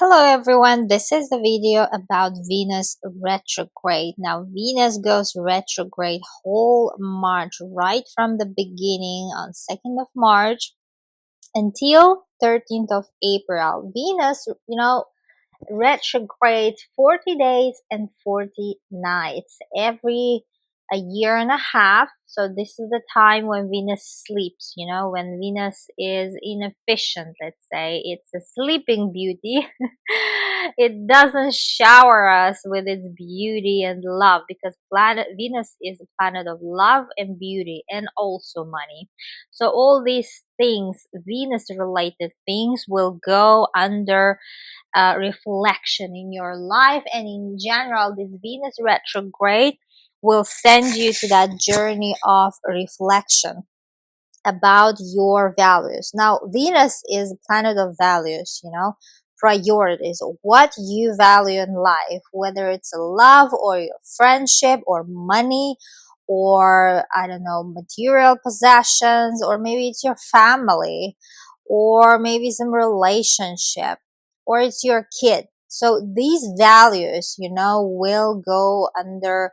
Hello everyone, this is the video about Venus retrograde. Now Venus goes retrograde whole March, right from the beginning on 2nd of March until 13th of April. Venus, retrograde 40 days and 40 nights every a year and a half. So this is the time when Venus sleeps, when Venus is inefficient. Let's say it's a sleeping beauty. It doesn't shower us with its beauty and love, because planet Venus is a planet of love and beauty and also money. So all these things, Venus related things, will go under reflection in your life. And in general, this Venus retrograde will send you to that journey of reflection about your values. Now Venus is a planet of values, priorities, what you value in life, whether it's love or your friendship or money, or I don't know, material possessions, or maybe it's your family, or maybe some relationship, or it's your kid. So these values, will go under,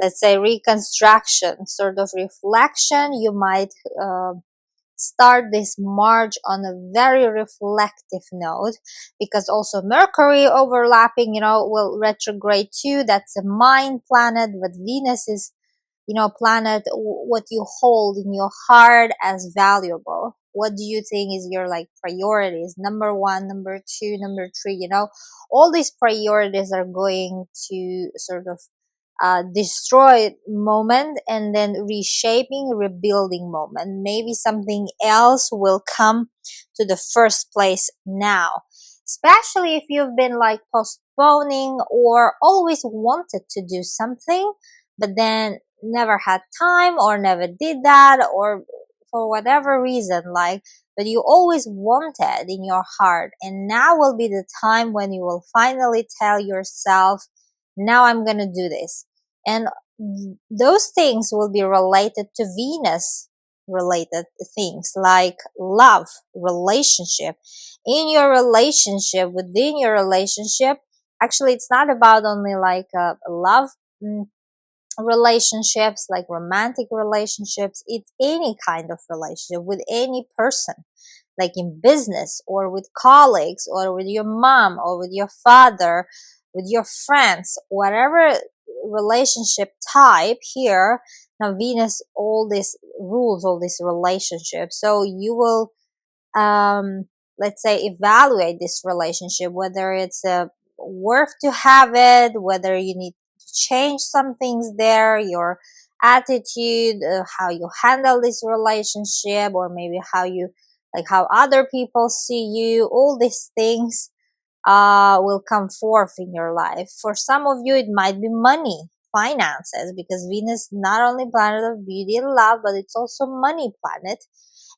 let's say, reconstruction, sort of reflection. You might start this March on a very reflective note, because also Mercury overlapping, will retrograde too. That's a mind planet, but Venus is, planet, what you hold in your heart as valuable. What do you think is your priorities? Number one, number two, number three, all these priorities are going to sort of destroyed moment, and then reshaping, rebuilding moment. Maybe something else will come to the first place now, especially if you've been postponing or always wanted to do something but then never had time or never did that, or for whatever reason, but you always wanted in your heart. And now will be the time when you will finally tell yourself, now I'm gonna do this. And those things will be related to Venus related things, like love, relationship. In your relationship, within your relationship, actually it's not about only love relationships, like romantic relationships. It's any kind of relationship with any person, like in business or with colleagues or with your mom or with your father, with your friends, whatever relationship type here. Now Venus, all these rules, all these relationships. So you will, let's say, evaluate this relationship, whether it's worth to have it, whether you need to change some things there, your attitude, how you handle this relationship, or maybe how you, how other people see you. All these things will come forth in your life. For some of you, it might be money, finances, because Venus not only planet of beauty and love, but it's also money planet.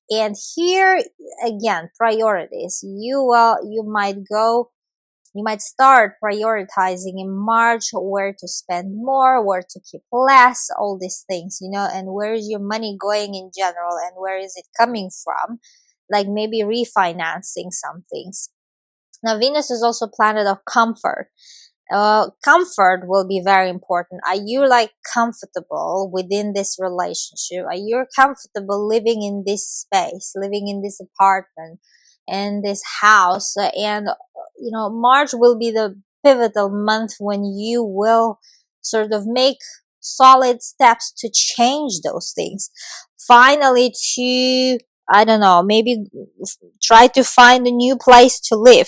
And here again, priorities. You might start prioritizing in March where to spend more, where to keep less, all these things, and where is your money going in general, and where is it coming from, like maybe refinancing some things. Now Venus is also planet of comfort. Comfort will be very important. Are you comfortable within this relationship? Are you comfortable living in this space, living in this apartment and this house? And March will be the pivotal month when you will sort of make solid steps to change those things. Finally, to, I don't know, maybe try to find a new place to live.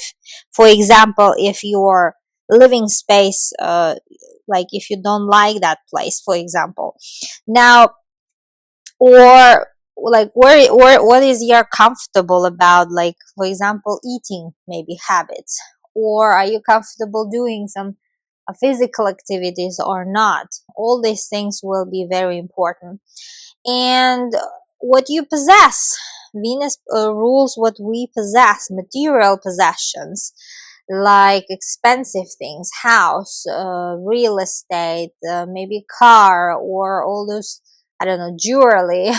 For example, if your living space, if you don't like that place, for example, now, or where what is you're comfortable about, for example, eating maybe habits, or are you comfortable doing some physical activities or not? All these things will be very important. And what you possess, Venus rules what we possess, material possessions, like expensive things, house, real estate, maybe car, or all those, I don't know, jewelry.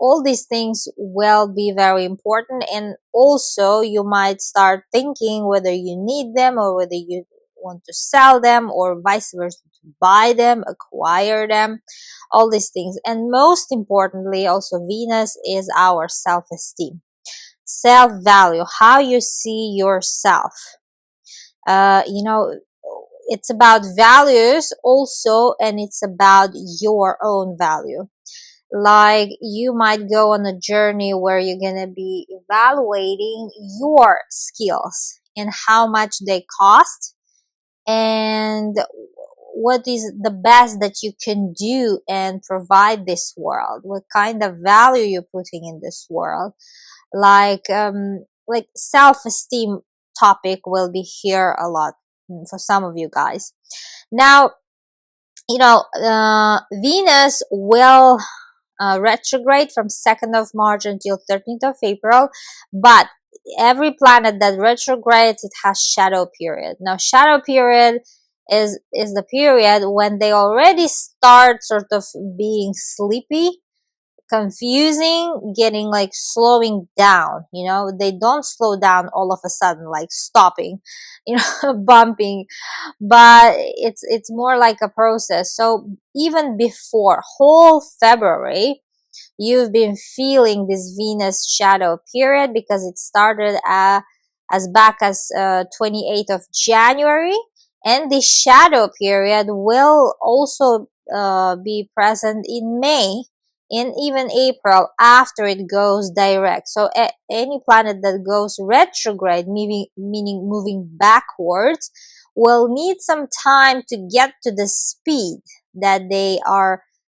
all these things will be very important. And also you might start thinking whether you need them or whether you want to sell them, or vice versa, to buy them, acquire them, all these things. And most importantly, also Venus is our self-esteem, self-value, how you see yourself. You know, it's about values also, and it's about your own value. Like, you might go on a journey where you're gonna be evaluating your skills and how much they cost, and what is the best that you can do and provide this world, what kind of value you're putting in this world. Like self-esteem topic will be here a lot, for some of you guys. Now, Venus will retrograde from 2nd of March until 13th of April, but every planet that retrogrades, it has shadow period. Now, shadow period is the period when they already start sort of being sleepy, confusing, getting like slowing down. They don't slow down all of a sudden, like stopping, bumping, but it's more like a process. So even before whole February, you've been feeling this Venus shadow period, because it started as back as 28th of January, and the shadow period will also be present in May, in even April, after it goes direct. So any planet that goes retrograde, meaning moving backwards, will need some time to get to the speed that they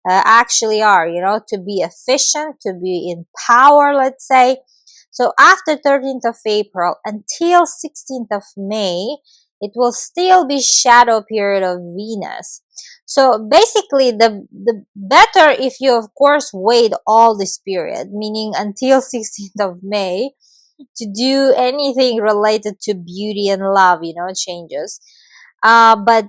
actually are, to be efficient, to be in power, let's say. So after 13th of April until 16th of May, it will still be shadow period of Venus. So basically, the better if you, of course, wait all this period, meaning until 16th of May, to do anything related to beauty and love, changes. But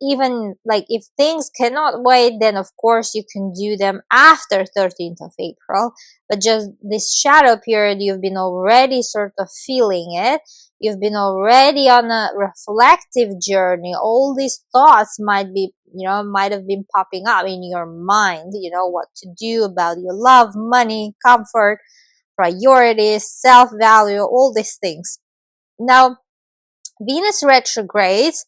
even like if things cannot wait, then of course you can do them after 13th of April. But just this shadow period, you've been already sort of feeling it. You've been already on a reflective journey. All these thoughts might have been popping up in your mind, what to do about your love, money, comfort, priorities, self-value, all these things. Now, Venus retrogrades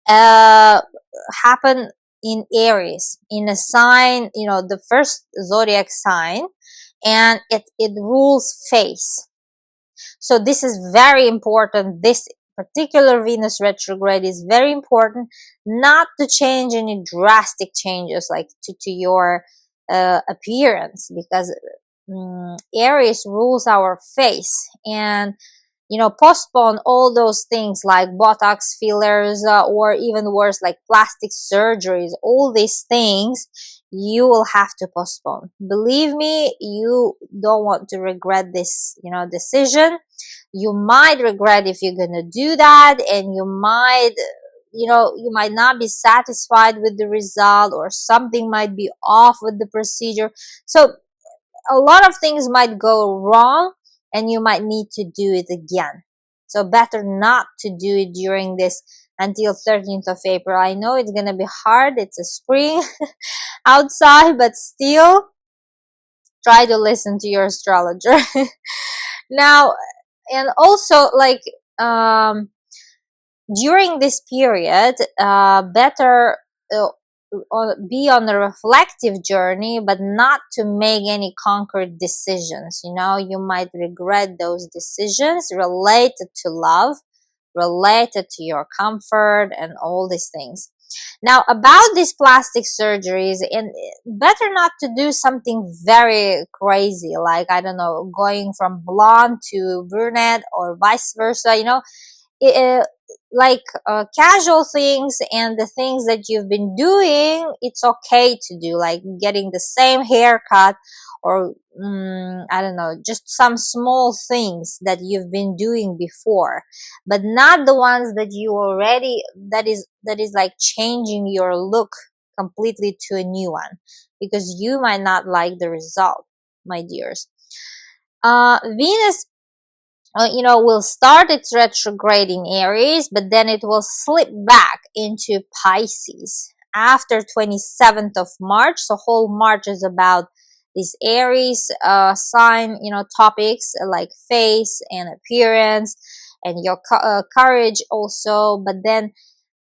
happen in Aries, in a sign, the first zodiac sign, and it rules face. So this is very important. This particular Venus retrograde is very important, not to change any drastic changes like to your appearance, because Aries rules our face, and postpone all those things like Botox, fillers, or even worse, like plastic surgeries. All these things you will have to postpone. Believe me, you don't want to regret this, decision. You might regret if you're gonna do that, and you might not be satisfied with the result, or something might be off with the procedure. So a lot of things might go wrong, and you might need to do it again. So better not to do it during this until 13th of April. I know it's going to be hard. It's a spring outside, but still try to listen to your astrologer. Now, and also like during this period, better be on a reflective journey, but not to make any concrete decisions. You might regret those decisions related to love, related to your comfort, and all these things. Now, about these plastic surgeries, and better not to do something very crazy, like, I don't know, going from blonde to brunette or vice versa. Like casual things, and the things that you've been doing, it's okay to do, like getting the same haircut, or I don't know, just some small things that you've been doing before, but not the ones that you already that is like changing your look completely to a new one, because you might not like the result. my dears. Venus, will start its retrograde in Aries, but then it will slip back into Pisces after 27th of March. So whole March is about these Aries sign, topics like face and appearance and your courage also. But then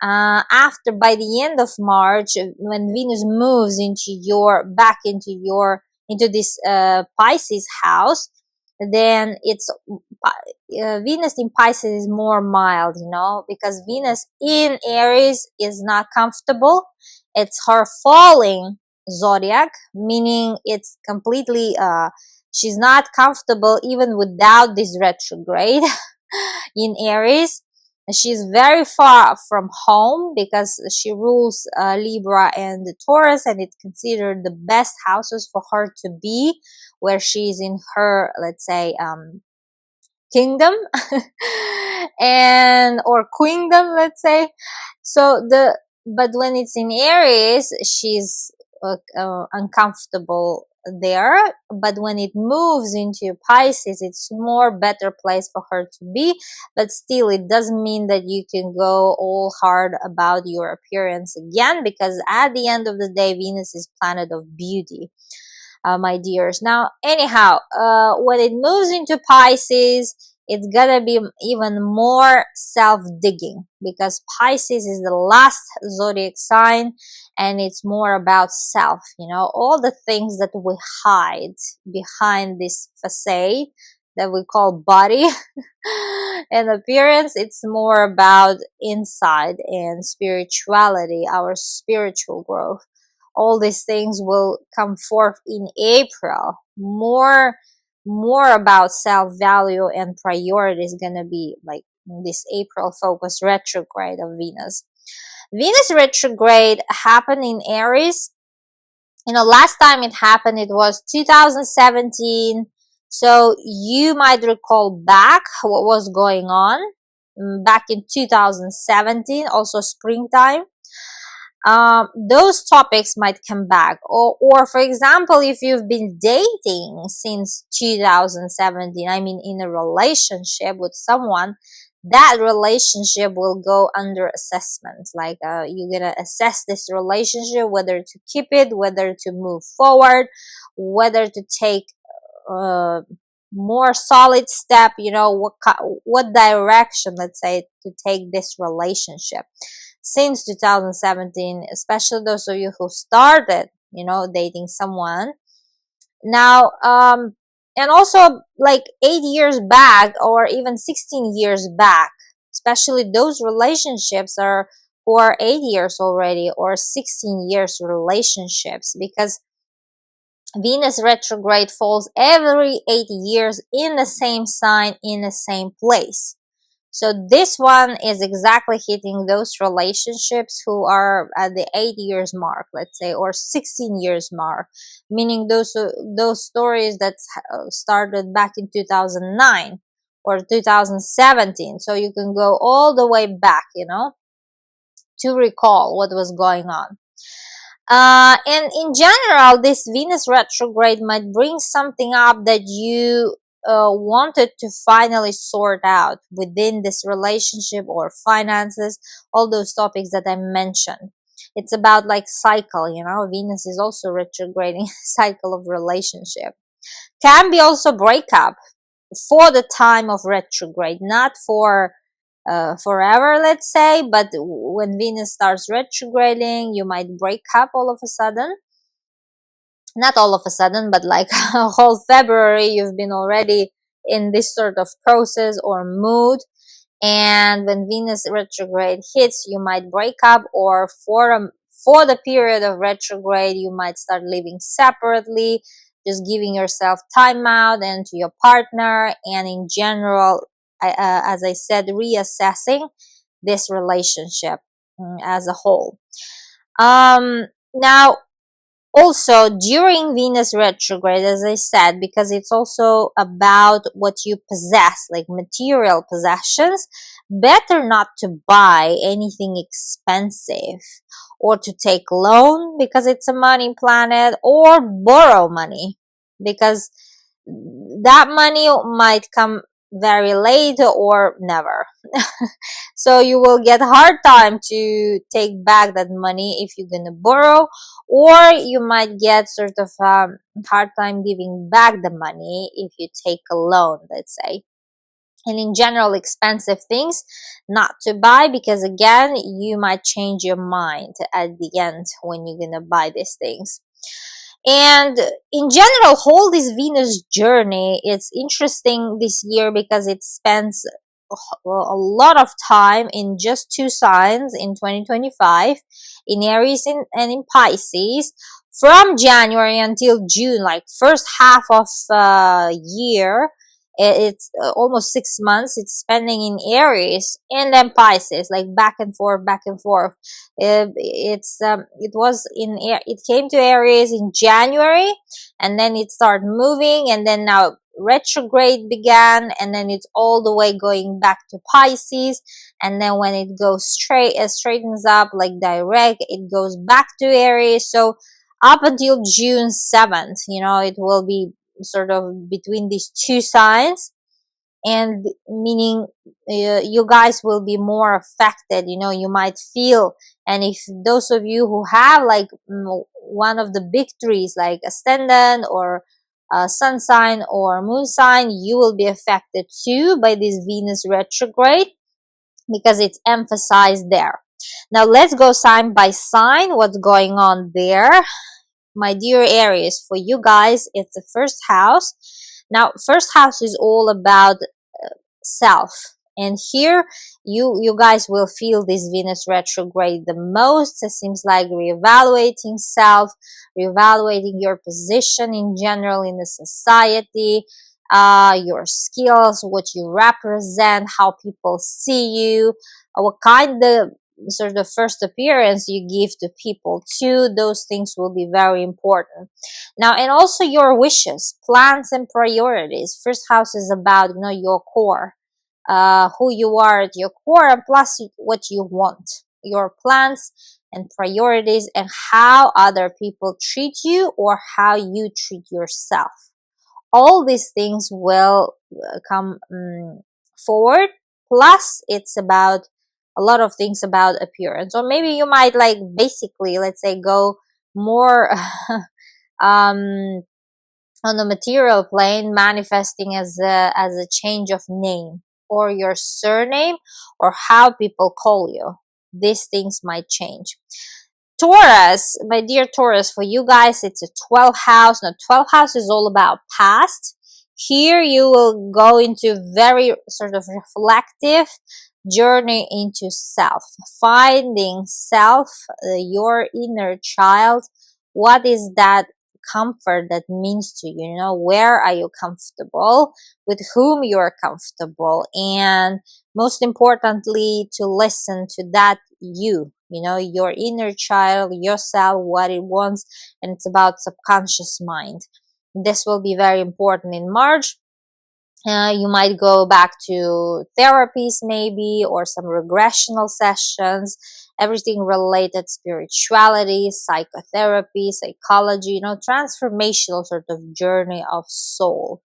after, by the end of March, when Venus moves into this Pisces house, then it's Venus in Pisces is more mild, because Venus in Aries is not comfortable. It's her falling zodiac, meaning it's completely she's not comfortable even without this retrograde in Aries. She's very far from home because she rules Libra and the Taurus, and it's considered the best houses for her to be, where she's in her, let's say, kingdom and or queendom, let's say. But when it's in Aries, she's uncomfortable there. But when it moves into Pisces, it's more better place for her to be. But still, it doesn't mean that you can go all hard about your appearance again, because at the end of the day, Venus is planet of beauty, my dears. Now, anyhow, when it moves into Pisces, it's gonna be even more self-digging, because Pisces is the last zodiac sign, and it's more about self, all the things that we hide behind this facade that we call body and appearance. It's more about inside and spirituality, our spiritual growth. All these things will come forth in April. More about self-value and priority is going to be like this April focus retrograde of Venus. Venus retrograde happened in Aries. Last time it happened, it was 2017. So you might recall back what was going on back in 2017, also springtime. Those topics might come back, or for example, if you've been dating since 2017, I mean in a relationship with someone, that relationship will go under assessment. Like you're gonna assess this relationship, whether to keep it, whether to move forward, whether to take more solid step, what direction, let's say, to take this relationship. Since 2017, especially those of you who started, dating someone now, and also like 8 years back or even 16 years back, especially those relationships are who are 8 years already or 16 years relationships, because Venus retrograde falls every 8 years in the same sign, in the same place. So this one is exactly hitting those relationships who are at the 8 years mark, let's say, or 16 years mark, meaning those stories that started back in 2009 or 2017. So you can go all the way back, to recall what was going on. And in general, this Venus retrograde might bring something up that you wanted to finally sort out within this relationship or finances, all those topics that I mentioned. It's about like cycle, Venus is also retrograding cycle of relationship. Can be also breakup for the time of retrograde, not for forever, let's say, but when Venus starts retrograding, you might break up all of a sudden. Not all of a sudden, but like a whole February, you've been already in this sort of process or mood. And when Venus retrograde hits, you might break up, or for the period of retrograde, you might start living separately, just giving yourself time out and to your partner, and in general, as I said, reassessing this relationship as a whole. Now, also during Venus retrograde, as I said, because it's also about what you possess, like material possessions, better not to buy anything expensive or to take loan because it's a money planet, or borrow money. because that money might come very late or never. So you will get hard time to take back that money if you're gonna borrow, or you might get sort of hard time giving back the money if you take a loan, let's say. And in general, expensive things not to buy, because again, you might change your mind at the end when you're gonna buy these things. And in general, whole this Venus journey, it's interesting this year because it spends a lot of time in just two signs in 2025, in Aries and in Pisces, from January until June, like first half of year. It's almost 6 months. It's spending in Aries and then Pisces, like back and forth, back and forth. It came to Aries in January, and then it started moving, and then now retrograde began, and then it's all the way going back to Pisces, and then when it goes straightens up like direct, it goes back to Aries. So up until June 7th, it will be sort of between these two signs, and meaning you guys will be more affected. You might feel, and if those of you who have like one of the big threes, like ascendant or sun sign or moon sign, you will be affected too by this Venus retrograde, because it's emphasized there. Now let's go sign by sign what's going on there. My dear Aries, for you guys, it's the first house. Now first house is all about self, and here you guys will feel this Venus retrograde the most. It seems like reevaluating self, reevaluating your position in general in the society, your skills, what you represent, how people see you, what kind of sort of first appearance you give to people too. Those things will be very important now. And also your wishes, plans, and priorities. First house is about your core, who you are at your core, and plus what you want, your plans and priorities, and how other people treat you or how you treat yourself. All these things will come forward. Plus it's about a lot of things about appearance, or maybe you might like basically, let's say, go more on the material plane, manifesting as a change of name, or your surname, or how people call you. These things might change. Taurus, my dear Taurus, for you guys, it's a 12th house. Now 12th house is all about past. Here you will go into very sort of reflective journey into self, finding self, your inner child. What is that comfort that means to you? Where are you comfortable, with whom you're comfortable, and most importantly, to listen to that your inner child, yourself, what it wants. And it's about subconscious mind. This will be very important in March. You might go back to therapies maybe, or some regressional sessions, everything related, spirituality, psychotherapy, psychology, transformational sort of journey of soul.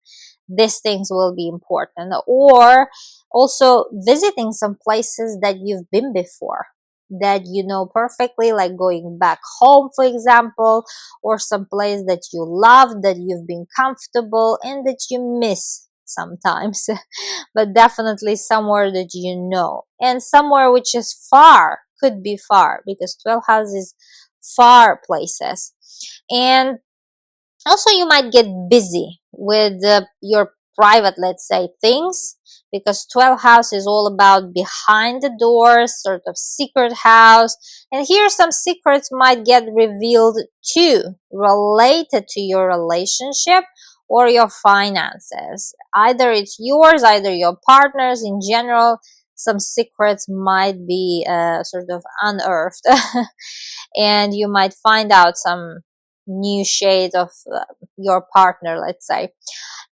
These things will be important. Or also visiting some places that you've been before, that you know perfectly, like going back home, for example, or some place that you love, that you've been comfortable, and that you miss sometimes. But definitely somewhere that and somewhere which is far, could be far, because 12 houses far places. And also you might get busy with your private, let's say, things, because 12th house is all about behind the doors, sort of secret house. And here some secrets might get revealed too, related to your relationship or your finances. Either it's yours, either your partner's. In general, some secrets might be sort of unearthed and you might find out some new shade of your partner, let's say.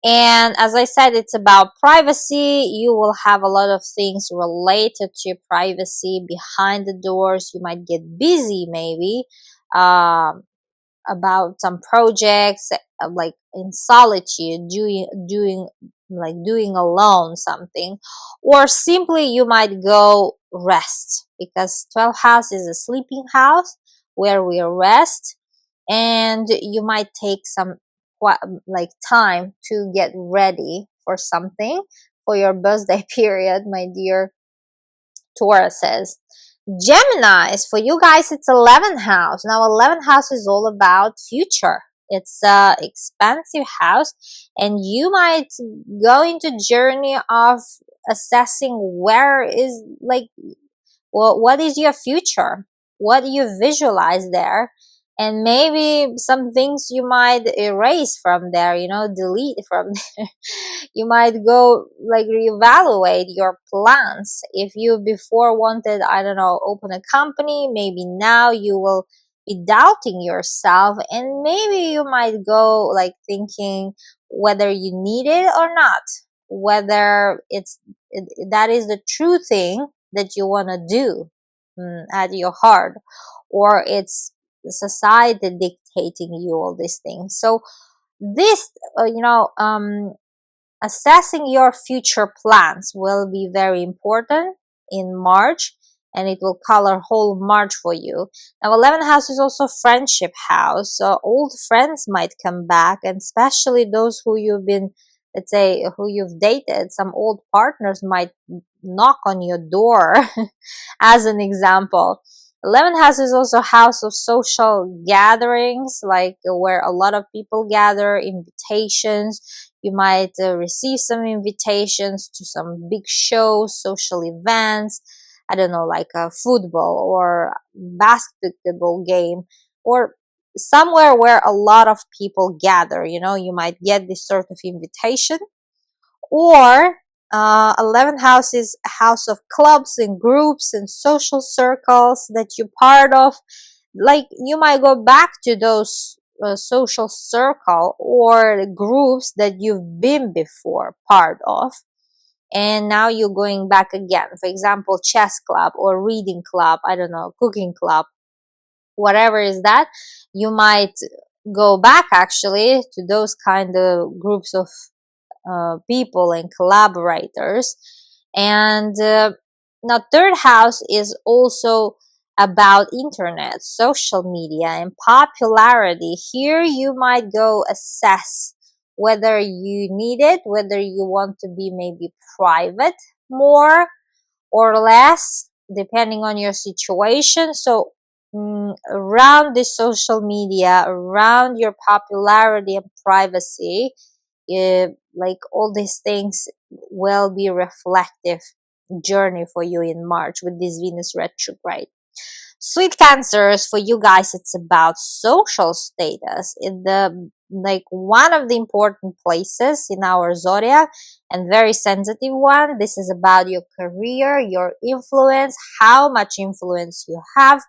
And as I said, it's about privacy. You will have a lot of things related to privacy behind the doors. You might get busy maybe about some projects, like in solitude, doing alone something, or simply you might go rest, because 12th house is a sleeping house where we rest, and you might take some like time to get ready for something for your birthday period, my dear Tauruses. Gemini's, for you guys, it's 11th house. Now, 11th house is all about future. It's a expansive house, and you might go into journey of assessing where is, like, well, what is your future? What do you visualize there? And maybe some things you might erase from there, delete from there. You might go like reevaluate your plans. If you before wanted, I don't know, open a company, maybe now you will be doubting yourself, and maybe you might go like thinking whether you need it or not, whether that is the true thing that you want to do, at your heart, or it's society dictating you all these things. So this, assessing your future plans will be very important in March, and it will color whole March for you. Now, 11th house is also friendship house, so old friends might come back, and especially those who you've been, let's say, who you've dated. Some old partners might knock on your door, as an example. 11th house is also house of social gatherings, like where a lot of people gather, invitations. You might receive some invitations to some big shows, social events. I don't know, like a football or basketball game, or somewhere where a lot of people gather. You might get this sort of invitation. Or 11th house is a house of clubs and groups and social circles that you're part of. Like you might go back to those social circle or groups that you've been before part of, and now you're going back again. For example, chess club or reading club, I don't know, cooking club, whatever is that. You might go back actually to those kind of groups of people and collaborators. And now third house is also about internet, social media, and popularity. Here you might go assess whether you need it, whether you want to be maybe private more or less, depending on your situation. So around the social media, around your popularity and privacy, like all these things will be reflective journey for you in March with this Venus retrograde. Sweet Cancers, for you guys, it's about social status in the, like, one of the important places in our zodiac, and very sensitive one. This is about your career, your influence, how much influence you have,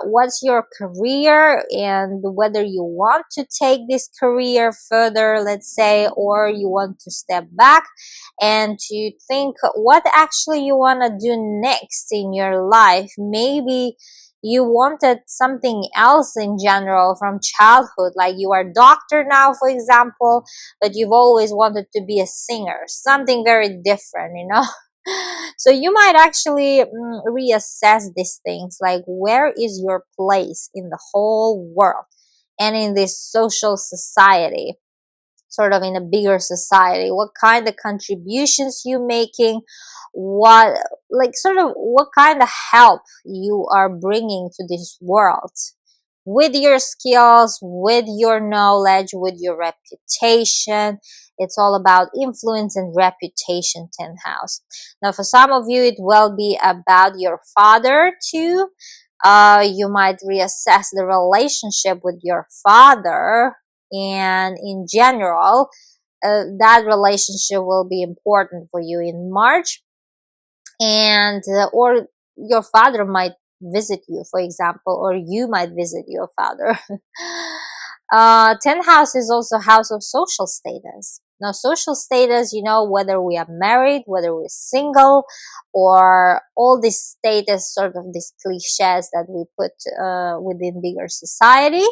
what's your career, and whether you want to take this career further, let's say, or you want to step back and to think what actually you want to do next in your life. Maybe you wanted something else in general from childhood, like you are a doctor now, for example, but you've always wanted to be a singer, something very different, So you might actually reassess these things, like where is your place in the whole world and in this social society, sort of in a bigger society, what kind of contributions you making, what, like, sort of what kind of help you are bringing to this world with your skills, with your knowledge, with your reputation. It's all about influence and reputation, 10th house. Now, for some of you, it will be about your father too. You might reassess the relationship with your father, and in general, that relationship will be important for you in March. And or your father might visit you, for example, or you might visit your father. 10th house is also house of social status. Now, social status, whether we are married, whether we're single, or all this status, sort of these cliches that we put within bigger society.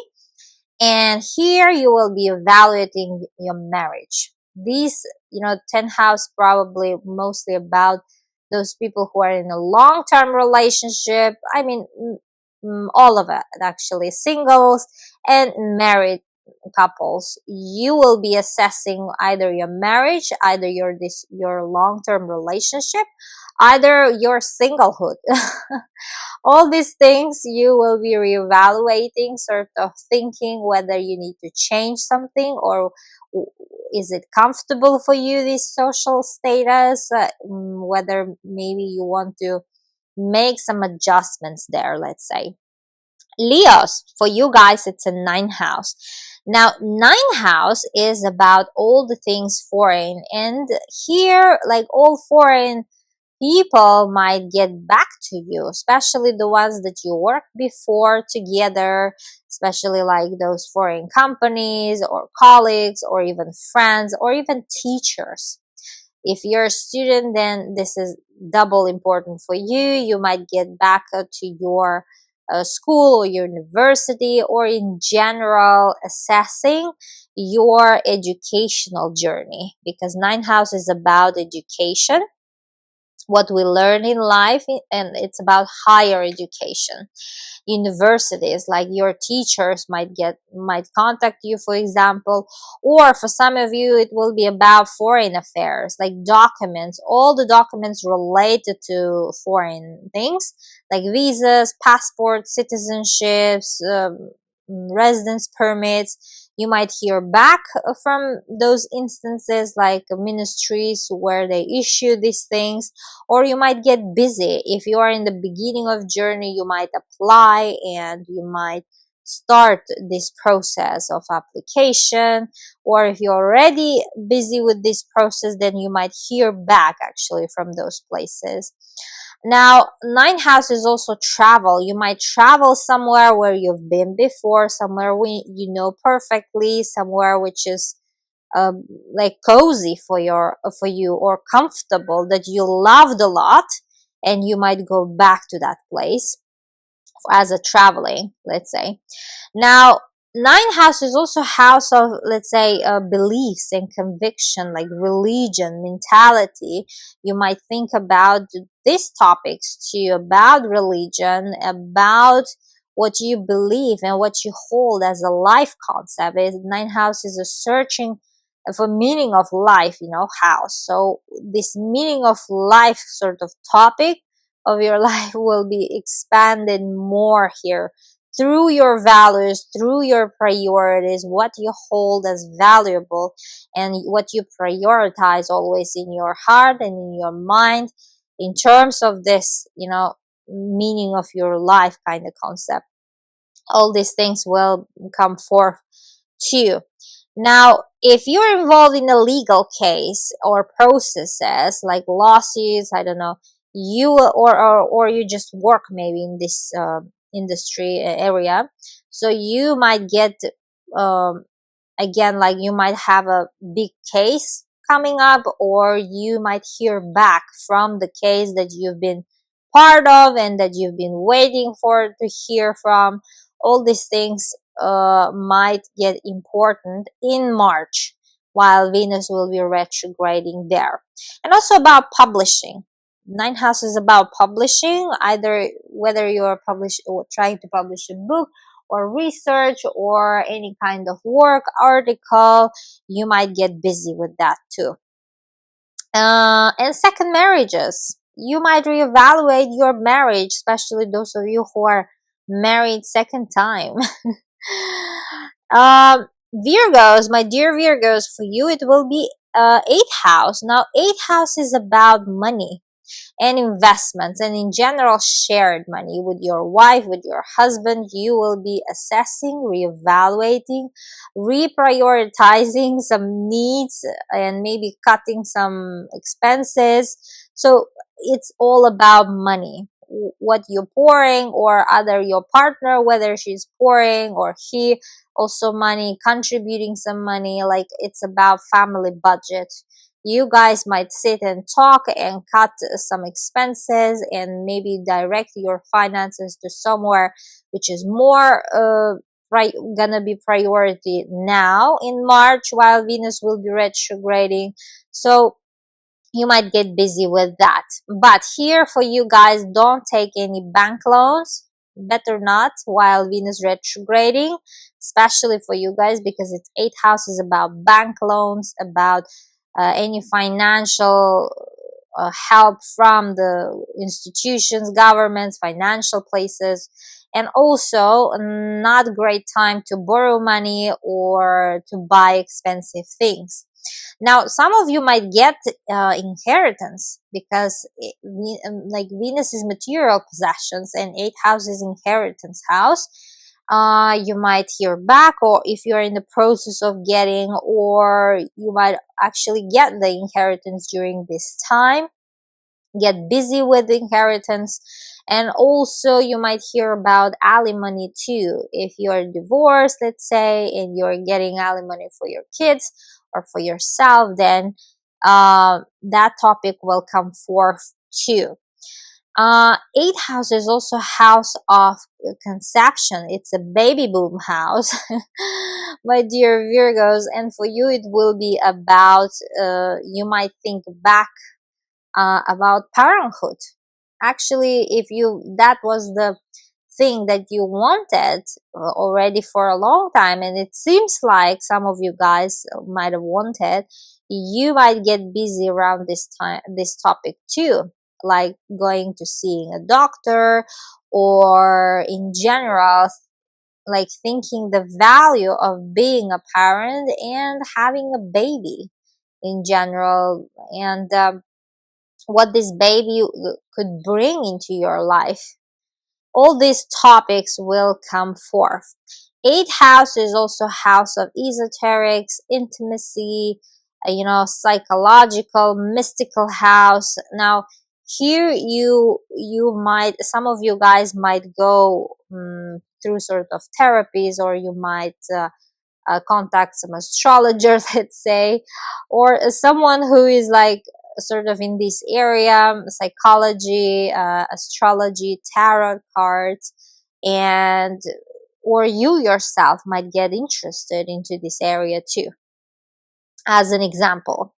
And here you will be evaluating your marriage. These, 10th house probably mostly about those people who are in a long-term relationship. I mean, all of it actually, singles and married couples. You will be assessing either your marriage, either your long-term relationship, either your singlehood. All these things you will be reevaluating, sort of thinking whether you need to change something, or is it comfortable for you, this social status, whether maybe you want to make some adjustments there, let's say. Leos, for you guys, it's a ninth house. Now, ninth house is about all the things foreign, and here, like all foreign people might get back to you, especially the ones that you worked before together, especially like those foreign companies or colleagues or even friends or even teachers. If you're a student, then this is double important for you. You might get back to your school or your university, or in general assessing your educational journey, because ninth house is about education, what we learn in life, and it's about higher education. Universities, like your teachers might contact you, for example, or for some of you it will be about foreign affairs, like documents, all the documents related to foreign things, like visas, passports, citizenships, residence permits. You might hear back from those instances, like ministries where they issue these things, or you might get busy. If you are in the beginning of journey, you might apply and you might start this process of application. Or if you're already busy with this process, then you might hear back actually from those places. Now, ninth house is also travel. You might travel somewhere where you've been before, somewhere you know perfectly, somewhere which is like cozy for you, or comfortable, that you loved a lot, and you might go back to that place as a traveling, let's say. Now, ninth house is also house of, let's say, beliefs and conviction, like religion, mentality. You might think about these topics too, about religion, about what you believe and what you hold as a life concept. Ninth house is a searching for meaning of life, house. So this meaning of life sort of topic of your life will be expanded more here through your values, through your priorities, what you hold as valuable, and what you prioritize always in your heart and in your mind, in terms of this, meaning of your life kind of concept. All these things will come forth too. Now, if you're involved in a legal case or processes like lawsuits, I don't know, you or you just work maybe in this industry area, so you might get um, again, like you might have a big case coming up, or you might hear back from the case that you've been part of and that you've been waiting for to hear from. All these things might get important in March, while Venus will be retrograding there. And also about publishing. Ninth house is about publishing, either whether you're trying to publish a book or research or any kind of work, article. You might get busy with that too. And second marriages. You might reevaluate your marriage, especially those of you who are married second time. Virgos, my dear Virgos, for you it will be eighth house. Now, eighth house is about money and investments, and in general shared money with your wife, with your husband. You will be assessing, reevaluating, reprioritizing some needs, and maybe cutting some expenses. So it's all about money, what you're pouring, or other your partner, whether she's pouring or he also money, contributing some money. Like, it's about family budget. You guys might sit and talk and cut some expenses and maybe direct your finances to somewhere which is more gonna be priority now in March, while Venus will be retrograding. So you might get busy with that. But here for you guys, don't take any bank loans. Better not while Venus retrograding, especially for you guys, because it's 8th house is about bank loans, about any financial help from the institutions, governments, financial places, and also not great time to borrow money or to buy expensive things. Now, some of you might get inheritance because like Venus is material possessions and 8th house is inheritance house. You might hear back, or if you're in the process of getting, or you might actually get the inheritance during this time. Get busy with the inheritance. And also you might hear about alimony too. If you're divorced, let's say, and you're getting alimony for your kids or for yourself, then that topic will come forth too. 8th house is also house of conception. It's a baby boom house, my dear Virgos. And for you, it will be about, you might think back about parenthood. Actually, if you, that was the thing that you wanted already for a long time, and it seems like some of you guys might have wanted, you might get busy around this time, this topic too, like going to seeing a doctor, or in general, like thinking the value of being a parent and having a baby in general, and what this baby could bring into your life. All these topics will come forth. 8th house is also house of esoterics, intimacy, psychological, mystical house. Now, here you might, some of you guys might go through sort of therapies, or you might contact some astrologer, let's say, or someone who is like sort of in this area, psychology, astrology, tarot cards, and or you yourself might get interested into this area too, as an example.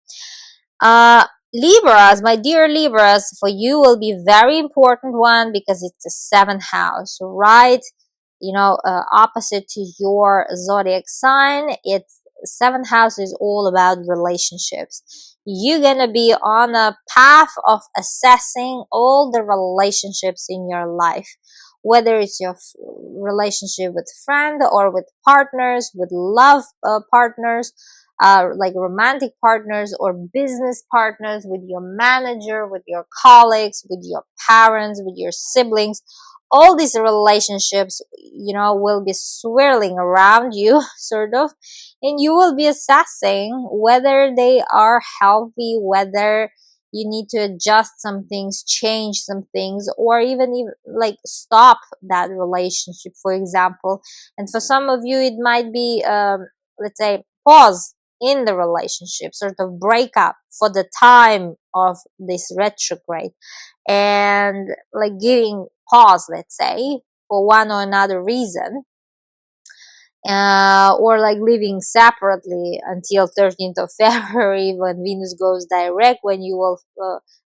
Libras, my dear Libras, for you will be very important one, because it's the 7th house, right? Opposite to your zodiac sign. It's 7th house is all about relationships. You're gonna be on a path of assessing all the relationships in your life, whether it's your relationship with friend, or with partners, with love partners, like romantic partners, or business partners, with your manager, with your colleagues, with your parents, with your siblings. All these relationships, will be swirling around you, sort of, and you will be assessing whether they are healthy, whether you need to adjust some things, change some things, or even like stop that relationship, for example. And for some of you, it might be, let's say, pause in the relationship, sort of break up for the time of this retrograde, and like giving pause, let's say, for one or another reason, or like living separately until 13th of February, when Venus goes direct, when you will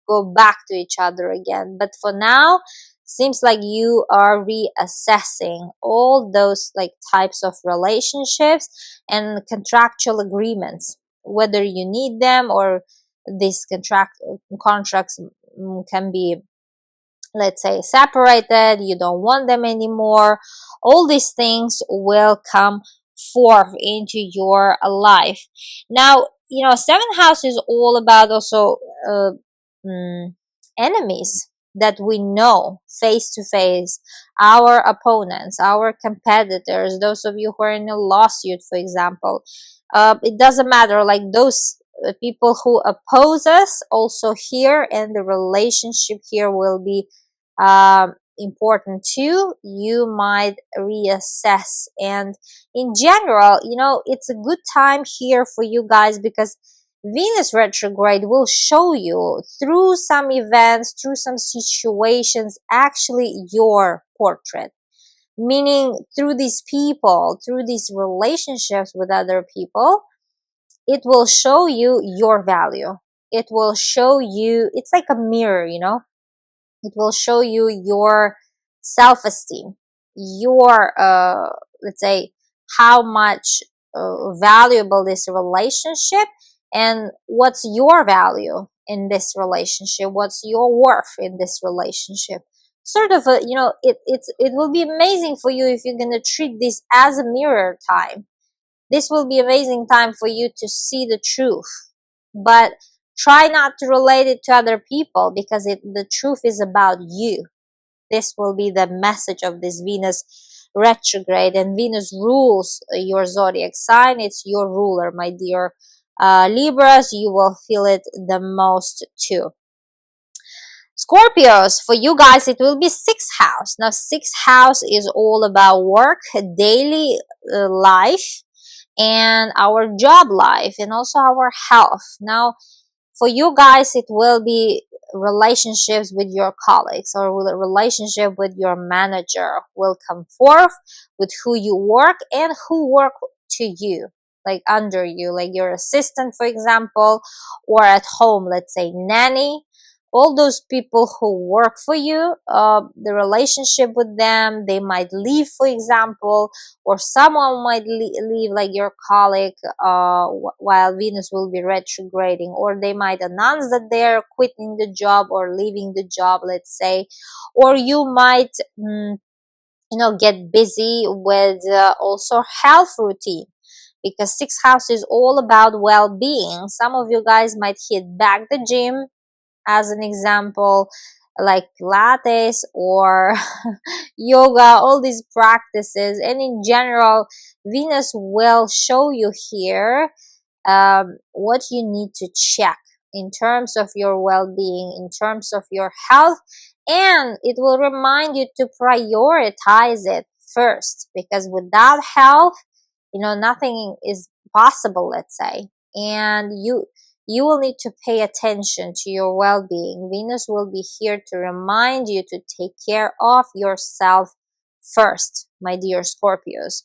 go back to each other again. But for now, seems like you are reassessing all those like types of relationships and contractual agreements, whether you need them, or these contracts can be, let's say, separated, you don't want them anymore. All these things will come forth into your life. Now, 7th house is all about also enemies that we know face to face, our opponents, our competitors, those of you who are in a lawsuit, for example. It doesn't matter, like those people who oppose us also here, and the relationship here will be important too. You might reassess, and in general, it's a good time here for you guys, because Venus retrograde will show you through some events, through some situations, actually your portrait. meaning through these people, through these relationships with other people, it will show you your value. It will show you, it's like a mirror, it will show you your self-esteem, your let's say how much valuable this relationship, and what's your value in this relationship, what's your worth in this relationship. Sort of a, it will be amazing for you if you're going to treat this as a mirror time. This will be amazing time for you to see the truth, but try not to relate it to other people, because the truth is about you. This will be the message of this Venus retrograde, and Venus rules your zodiac sign. It's your ruler, my dear Libras. You will feel it the most too. Scorpios, for you guys, it will be sixth house. Now, sixth house is all about work, daily life, and our job life, and also our health. Now, for you guys, it will be relationships with your colleagues, or with a relationship with your manager will come forth, with who you work and who work to you, like under you, like your assistant, for example, or at home, let's say nanny. All those people who work for you, the relationship with them, they might leave, for example, or someone might leave, like your colleague, while Venus will be retrograding, or they might announce that they're quitting the job or leaving the job, let's say, or you might get busy with also health routine, because sixth house is all about well-being. Some of you guys might hit back the gym, as an example, like Pilates or yoga, all these practices. And in general, Venus will show you here what you need to check in terms of your well-being, in terms of your health, and it will remind you to prioritize it first, because without health, nothing is possible, let's say. And you will need to pay attention to your well-being. Venus will be here to remind you to take care of yourself first, my dear Scorpios.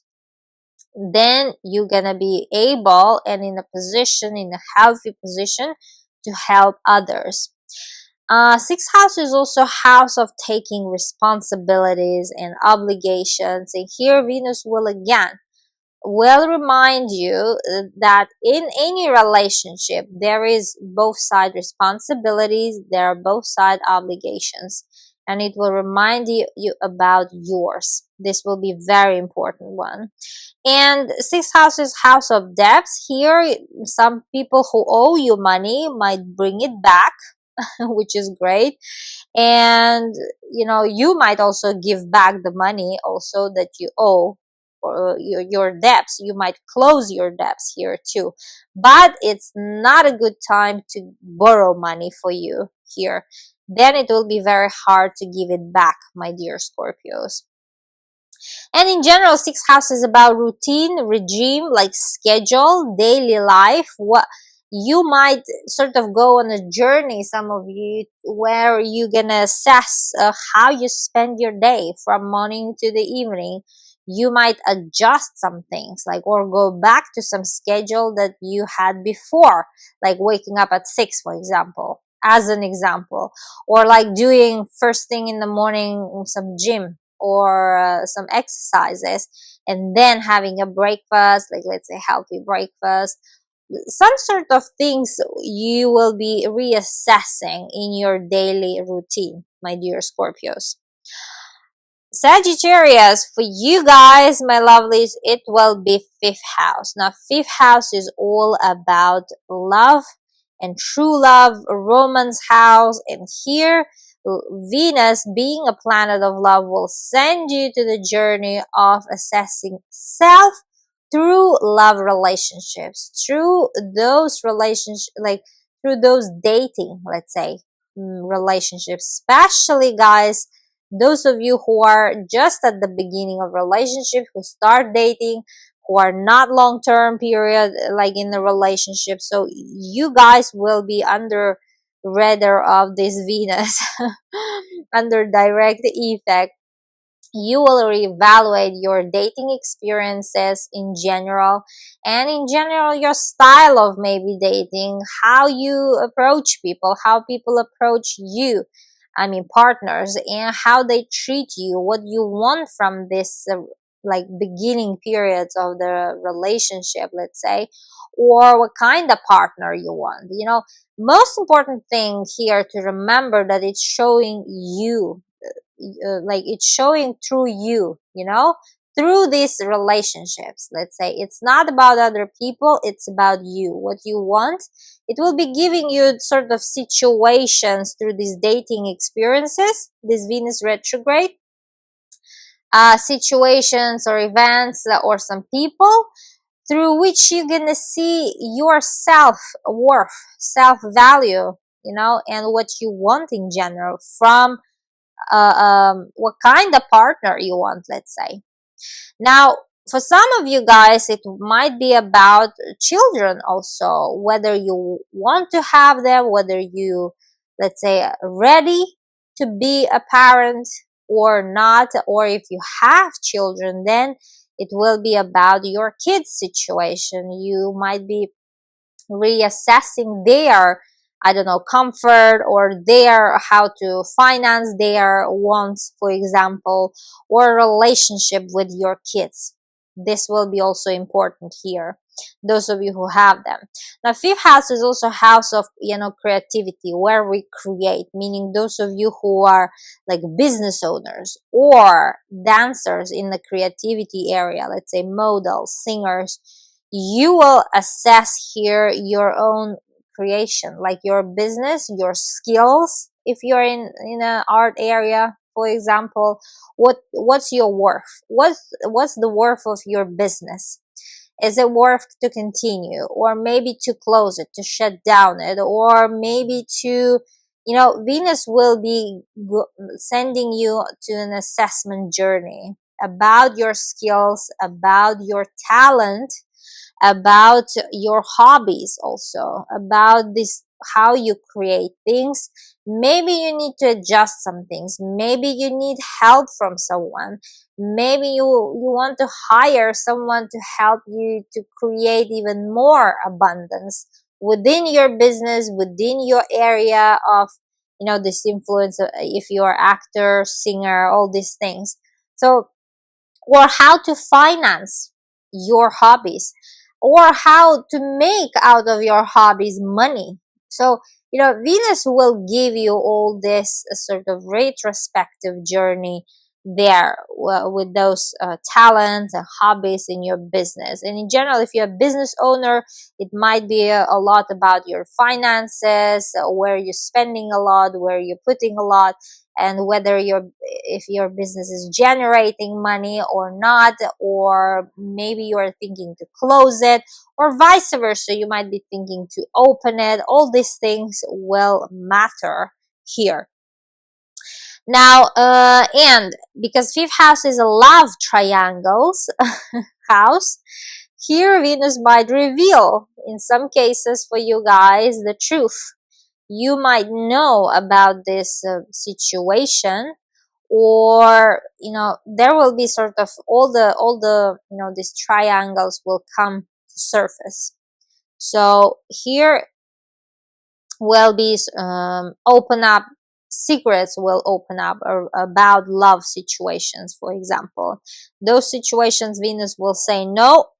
Then you're gonna be able and in a healthy position to help others. Sixth house is also house of taking responsibilities and obligations, and here Venus will remind you that in any relationship there is both side responsibilities, there are both side obligations, and it will remind you about yours. This will be very important one. And sixth house is house of debts. Here, some people who owe you money might bring it back, which is great. And you might also give back the money also that you owe, or your debts. You might close your debts here too, but it's not a good time to borrow money for you here. Then it will be very hard to give it back, my dear Scorpios. And in general, sixth house is about routine, regime, like schedule, daily life. What you might sort of go on a journey, some of you, where you're gonna assess how you spend your day from morning to the evening. You might adjust some things, like, or go back to some schedule that you had before, like waking up at 6, for example, as an example, or like doing first thing in the morning some gym or some exercises, and then having a breakfast, like let's say healthy breakfast, some sort of things you will be reassessing in your daily routine, my dear Scorpios. Sagittarius, for you guys, my lovelies, it will be fifth house. Now, fifth house is all about love and true love, romance house, and here Venus, being a planet of love, will send you to the journey of assessing self through love relationships, through those relationships, like through those dating, let's say, relationships, especially guys, those of you who are just at the beginning of relationship, who start dating, who are not long-term period, like in the relationship. So you guys will be under radar of this Venus under direct effect. You will reevaluate your dating experiences in general, and in general your style of maybe dating, how you approach people, how people approach you, I mean partners, and how they treat you, what you want from this like beginning periods of the relationship, let's say, or what kind of partner you want. Most important thing here to remember that it's showing you, like it's showing through you, through these relationships. Let's say it's not about other people, it's about you, what you want. It will be giving you sort of situations through these dating experiences, this Venus retrograde, situations or events, or some people through which you're gonna see your self-worth, self-value, and what you want in general from what kind of partner you want, let's say. Now, for some of you guys, it might be about children also, whether you want to have them, whether you, let's say, are ready to be a parent or not, or if you have children, then it will be about your kids' situation. You might be reassessing their, I don't know, comfort, or their, how to finance their wants, for example, or relationship with your kids. This will be also important here, those of you who have them. Now, fifth house is also house of, creativity, where we create, meaning those of you who are like business owners or dancers in the creativity area, let's say models, singers. You will assess here your own creation, like your business, your skills. If you're in an art area, for example, what's your worth? What's the worth of your business? Is it worth to continue, or maybe to close it, to shut down it, or maybe to, Venus will be sending you to an assessment journey about your skills, about your talent, about your hobbies, also about this, how you create things. Maybe you need to adjust some things, maybe you need help from someone, maybe you want to hire someone to help you to create even more abundance within your business, within your area of, this influence, if you're actor, singer, all these things. So, or how to finance your hobbies, or how to make out of your hobbies money. So, Venus will give you all this sort of retrospective journey there, with those talents and hobbies in your business. And in general, if you're a business owner, it might be a lot about your finances, where you're spending a lot, where you're putting a lot, and whether if your business is generating money or not, or maybe you are thinking to close it, or vice versa, you might be thinking to open it. All these things will matter here. Now, and because fifth house is a love triangles house, here Venus might reveal, in some cases for you guys, the truth. You might know about this situation, or there will be sort of all the these triangles will come to surface. So here will be open up, secrets will open up about love situations, for example. Those situations, Venus will say, no,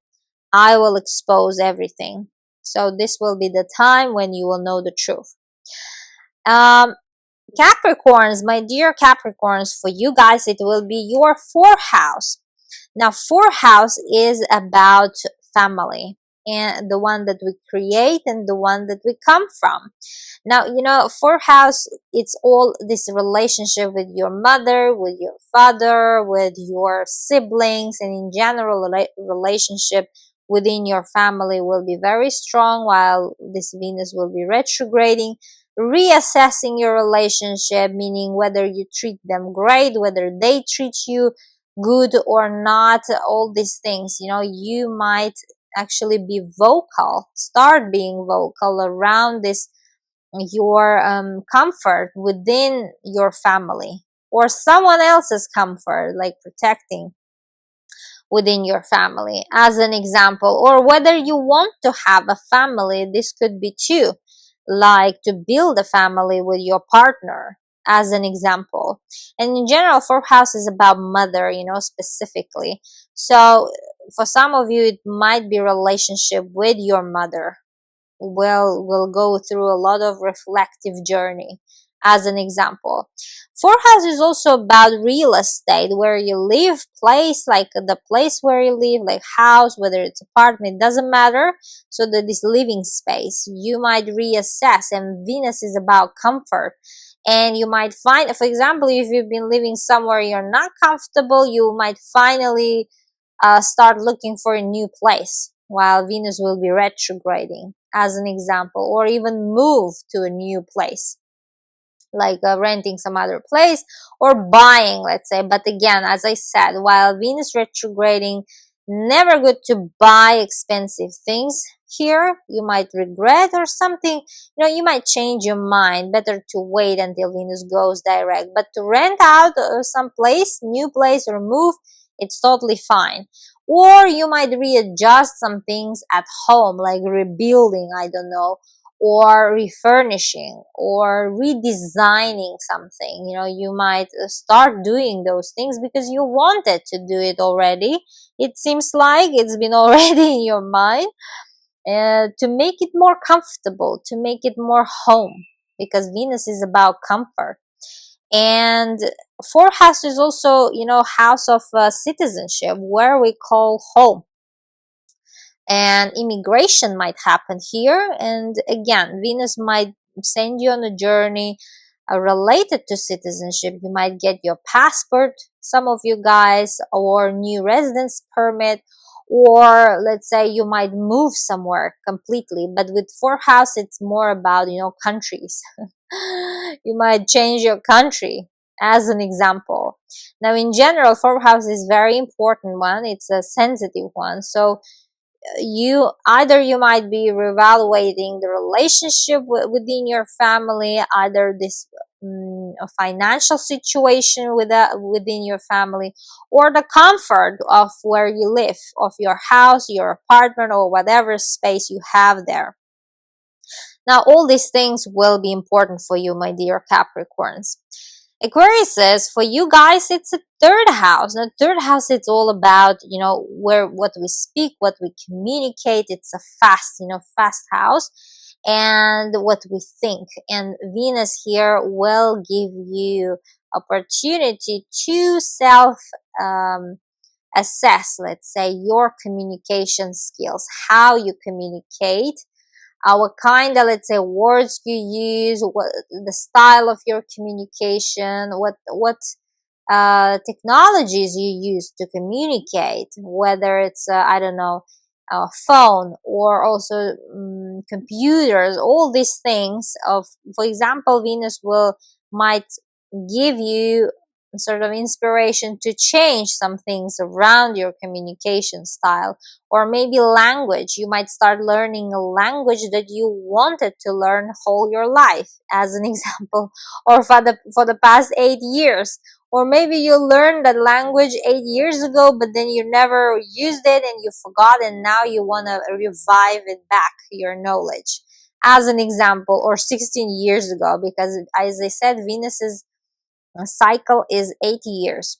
I will expose everything. So this will be the time when you will know the truth. Capricorns, my dear Capricorns, for you guys, it will be your fourth house. Now, fourth house is about family, and the one that we create and the one that we come from. Now, fourth house, it's all this relationship with your mother, with your father, with your siblings, and in general, relationship within your family will be very strong while this Venus will be retrograding. Reassessing your relationship, meaning whether you treat them great, whether they treat you good or not, all these things. You might actually be vocal, start being vocal around this, your comfort within your family. or someone else's comfort, like protecting within your family, as an example. Or whether you want to have a family, this could be too, like to build a family with your partner, as an example. And in general, fourth house is about mother, specifically. So for some of you, it might be relationship with your mother. We'll go through a lot of reflective journey, as an example. Fourth house is also about real estate, where you live, place, like the place where you live, like house, whether it's apartment, doesn't matter. So that this living space, you might reassess. And Venus is about comfort. And you might find, for example, if you've been living somewhere you're not comfortable, you might finally start looking for a new place while Venus will be retrograding, as an example, or even move to a new place, like renting some other place or buying, let's say. But again, as I said, while Venus retrograding, never good to buy expensive things here. You might regret or something, you might change your mind. Better to wait until Venus goes direct. But to rent out some place, new place, or move, it's totally fine. Or you might readjust some things at home, like rebuilding, I don't know, or refurnishing or redesigning something. You might start doing those things because you wanted to do it already. It seems like it's been already in your mind, to make it more comfortable, to make it more home, because Venus is about comfort. And fourth house is also, house of citizenship, where we call home. And immigration might happen here. And again, Venus might send you on a journey related to citizenship. You might get your passport, some of you guys, or new residence permit, or let's say you might move somewhere completely. But with fourth house, it's more about, countries. You might change your country, as an example. Now, in general, fourth house is very important one. It's a sensitive one. So you might be reevaluating the relationship within your family, either this a financial situation within your family, or the comfort of where you live, of your house, your apartment, or whatever space you have there. Now, all these things will be important for you, my dear Capricorns. Aquarius says, for you guys, it's a third house. Now, third house, it's all about, what we speak, what we communicate. It's a fast house, and what we think. And Venus here will give you opportunity to self assess, let's say, your communication skills, how you communicate, what kind of, let's say, words you use, what the style of your communication, what technologies you use to communicate, whether it's I don't know, phone, or also computers. All these things of, for example, Venus might give you sort of inspiration to change some things around your communication style. Or maybe language, you might start learning a language that you wanted to learn whole your life, as an example, or for the past 8 years. Or maybe you learned that language 8 years ago, but then you never used it and you forgot, and now you want to revive it back, your knowledge, as an example. Or 16 years ago, because as I said, Venus's cycle is 8 years,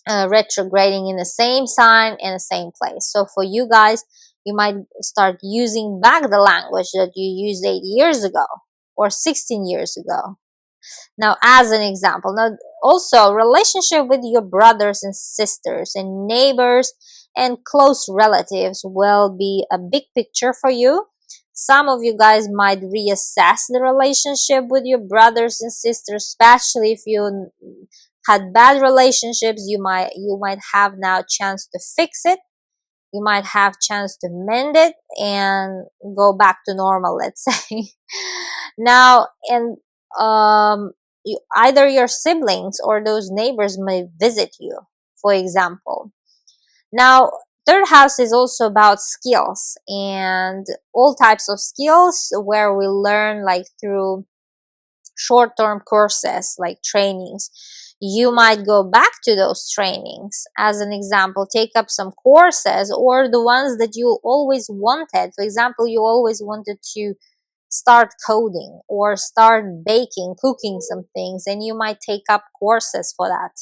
retrograding in the same sign and the same place. So for you guys, you might start using back the language that you used 8 years ago or 16 years ago. Now, as an example, now also relationship with your brothers and sisters and neighbors and close relatives will be a big picture for you. Some of you guys might reassess the relationship with your brothers and sisters, especially if you had bad relationships. You might have now chance to fix it. You might have chance to mend it and go back to normal, let's say. Now, and either your siblings or those neighbors may visit you, for example. Now, third house is also about skills and all types of skills, where we learn like through short-term courses, like trainings. you might go back to those trainings. As an example, take up some courses, or the ones that you always wanted. For example, you always wanted to start coding or start baking, cooking some things, and you might take up courses for that,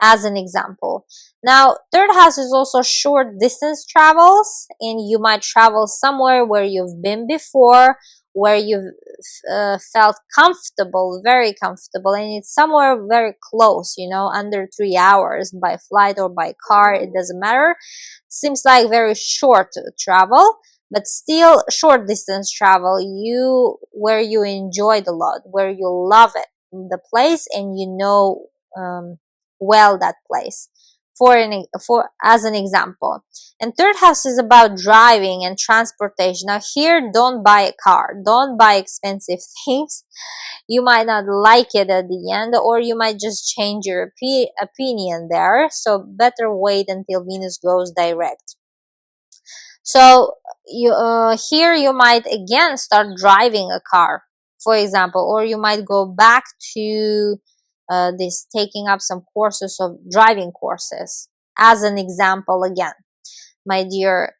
as an example. Now, third house is also short distance travels, and you might travel somewhere where you've been before, where you've felt comfortable, very comfortable, and it's somewhere very close, under 3 hours by flight or by car, it doesn't matter. Seems like very short travel, but still short distance travel, where you enjoyed a lot, where you love it, the place, and um, well that place, for as an example. And third house is about driving and transportation. Now here, don't buy a car, don't buy expensive things. You might not like it at the end, or you might just change your opinion there, so better wait until Venus goes direct. So here you might again start driving a car, for example, or you might go back to this, taking up some courses of driving courses, as an example again, my dear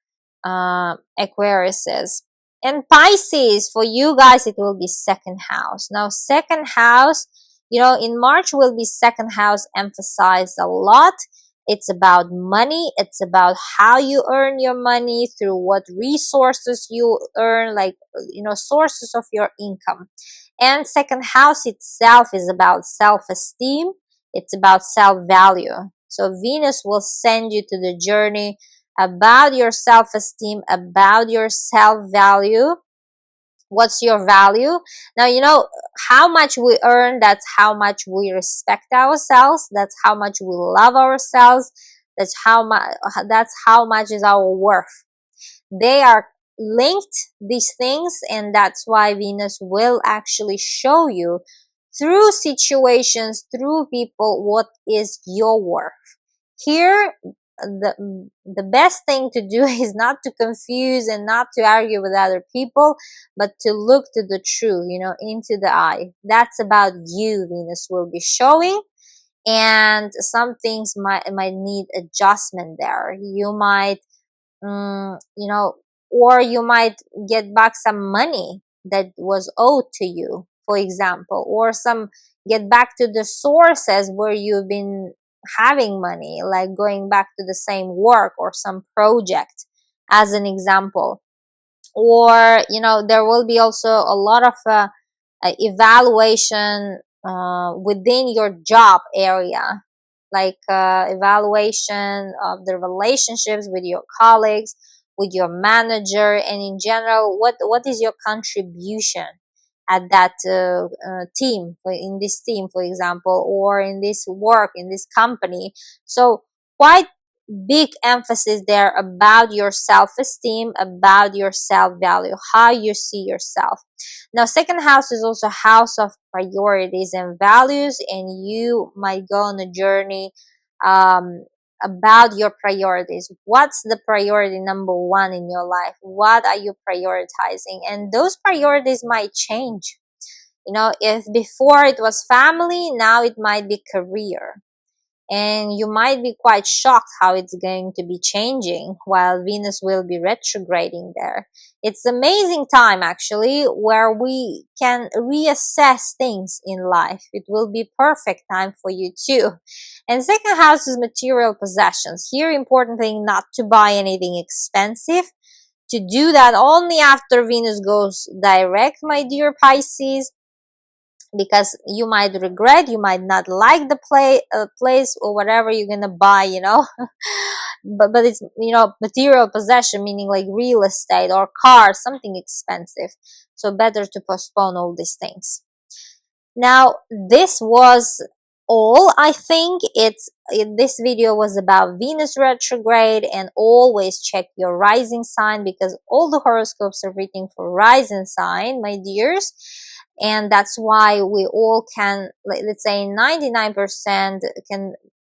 Aquariuses. And Pisces, for you guys, it will be second house. Now, second house, in March will be second house emphasized a lot. It's about money. It's about how you earn your money, through what resources you earn, like, sources of your income. And second house itself is about self-esteem. It's about self-value. So Venus will send you to the journey about your self-esteem, about your self-value. What's your value? Now, how much we earn, that's how much we respect ourselves, that's how much we love ourselves, that's how much is our worth. They are linked, these things, and that's why Venus will actually show you through situations, through people, what is your worth. Here, the best thing to do is not to confuse and not to argue with other people, but to look to the truth, into the eye. That's about you, Venus will be showing. And some things might need adjustment there. You might or you might get back some money that was owed to you, for example, or get back to the sources where you've been having money, like going back to the same work or some project, as an example. Or there will be also a lot of evaluation within your job area, like evaluation of the relationships with your colleagues, with your manager, and in general, what is your contribution at that team, in this team, for example, or in this work, in this company. So quite big emphasis there about your self-esteem, about your self-value, how you see yourself. Now, second house is also house of priorities and values, and you might go on a journey about your priorities. What's the priority number one in your life? What are you prioritizing? And those priorities might change. If before it was family, now it might be career. And you might be quite shocked how it's going to be changing while Venus will be retrograding there. It's an amazing time, actually, where we can reassess things in life. It will be perfect time for you too. And second house is material possessions. Here, important thing, not to buy anything expensive. To do that only after Venus goes direct, my dear Pisces, because you might regret, you might not like the place or whatever you're gonna buy, but it's material possession, meaning like real estate or cars, something expensive. So better to postpone all these things. Now, this was all. I think this video was about Venus retrograde, and always check your rising sign, because all the horoscopes are written for rising sign, my dears. And that's why we all can, let's say 99%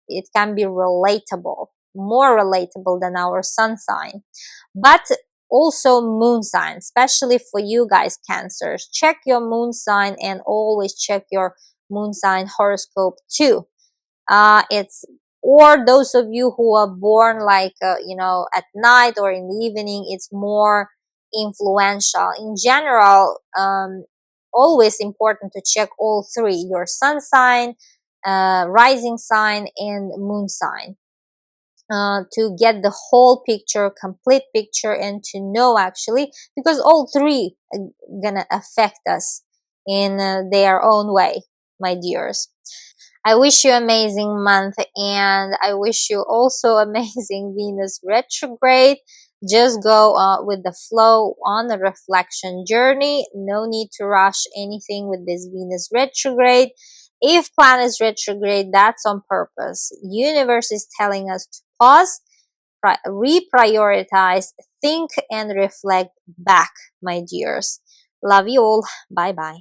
it can be relatable, more relatable than our sun sign. But also moon sign, especially for you guys, Cancers. Check your moon sign, and always check your moon sign horoscope too. It's, or those of you who are born like at night or in the evening, it's more influential. In general, always important to check all three: your sun sign, rising sign, and moon sign, to get the whole picture, complete picture, and to know actually, because all three are gonna affect us in their own way, my dears. I wish you amazing month, and I wish you also amazing Venus retrograde. Just go with the flow on the reflection journey. No need to rush anything with this Venus retrograde. If planet is retrograde, that's on purpose. Universe is telling us to pause, reprioritize, think, and reflect back, my dears. Love you all. Bye bye.